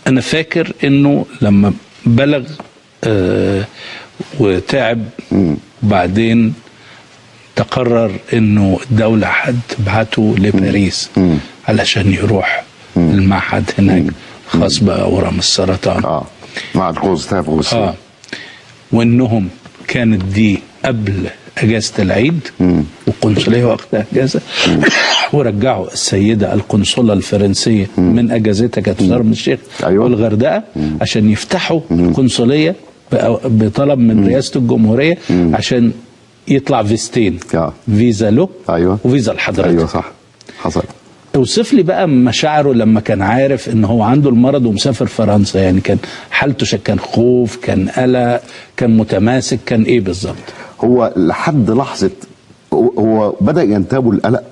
انا فاكر انه لما بلغ وتعب وبعدين تقرر انه الدولة هتبعته لباريس علشان يروح المعهد هناك خاص بأورام السرطان. معهد غوستاف غوسيه. وانهم كانت دي قبل اجازة العيد والقنصلية وقتها اجازة ورجعوا السيدة القنصلة الفرنسية من اجازتها كانت في شرم الشيخ والغردقة عشان يفتحوا القنصلية بطلب من رئاسة الجمهورية عشان يطلع فيزتين، فيزا له وفيزا لحضرتك. ايوه صح حصل. اوصف لي بقى مشاعره لما كان عارف ان هو عنده المرض ومسافر فرنسا، يعني كان حالته كان خوف، كان قلق، كان متماسك، كان ايه بالظبط؟ هو لحد لحظة هو بدأ ينتابه القلق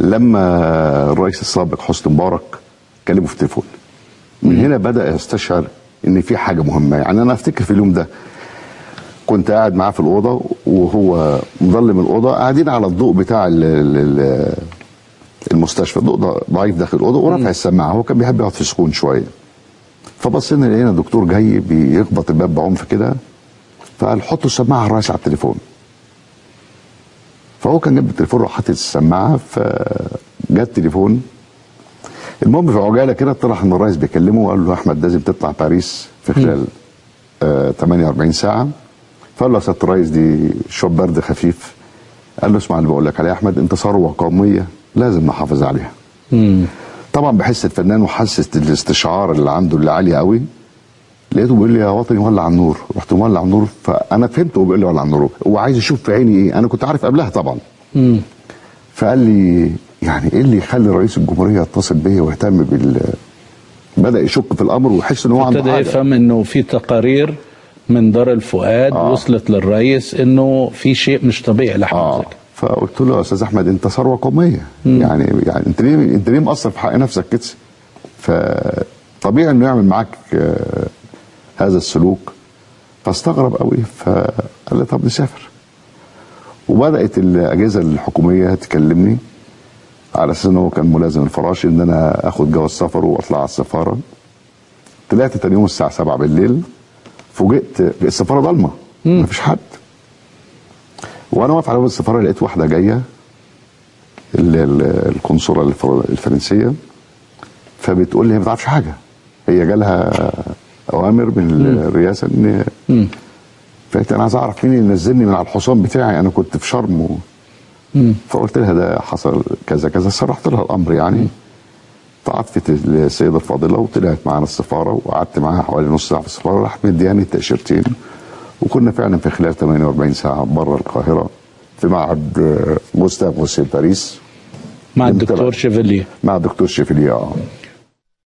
لما الرئيس السابق حسني مبارك كلمه في التليفون. من هنا بدأ يستشعر ان في حاجة مهمة. يعني انا افتكر في اليوم ده كنت قاعد معاه في الأوضة وهو مظلم الأوضة، قاعدين على الضوء بتاع المستشفى، الضوء ضعيف داخل الأوضة ورفع السماعة، هو كان بيحب يقعد في سكون شوية. فبصينا لقينا الدكتور جاي بيخبط الباب بعنف كده، فقال حطوا السماعة على الرئيس على التليفون. فهو كان جنب التليفون راح حاطط السماعة، فجاء التليفون. المهم في عجالة كده طلع ان الرئيس بيكلمه وقال له احمد لازم تطلع باريس في خلال 48 ساعة. فقال له يا سيادة الرئيس دي شوب برد خفيف. قال له اسمع اللي بقول لك عليه يا احمد، انت ثروة قومية لازم نحافظ عليها. طبعا بحس الفنان وحاسس الاستشعار اللي عنده اللي عالي قوي. لقيته بيقول لي يا وطني ولع النور، رحت مولع النور. فانا فهمت هو بيقول لي ولع النور، هو عايز يشوف في عيني ايه. انا كنت عارف قبلها طبعا. فقال لي يعني ايه اللي يخلي رئيس الجمهوريه يتصل بيا ويهتم بدا يشك في الامر ويحس ان هو عنده حاجه. ابتدى يفهم انه في تقارير من دار الفؤاد وصلت للرئيس انه في شيء مش طبيعي لحضرتك. فقلت له يا استاذ احمد انت ثروه قوميه، يعني انت ليه مقصر في حق نفسك كده؟ فطبيعي انه يعمل معاك هذا السلوك. فاستغرب قوي، فقال لي طب نسافر. وبدات الاجهزه الحكوميه تكلمني على اساس انه كان ملازم الفراش ان انا اخد جواز سفر واطلع على السفاره. طلعت تاني يوم الساعه 7 بالليل، فوجئت السفاره ضلمه مفيش حد. وانا واقف على باب السفاره لقيت واحده جايه القنصله الفرنسيه، فبتقول لي هي ما تعرفش حاجه، هي جالها اوامر من الرئاسه ان فقلت انا عايز اعرف مين اللي نزلني من على الحصان بتاعي، انا كنت في شرم فقلت لها ده حصل كذا كذا، سرحت لها الامر يعني. تعاطفت السيده الفاضله وطلعت معانا السفاره وقعدت معاها حوالي نص ساعه في السفاره، راحت مدياني التاشيرتين وكنا فعلا في خلال 48 ساعه بره القاهره في معهد غوستاف غوسيه باريس مع الدكتور شيفيليه. مع الدكتور شيفيليه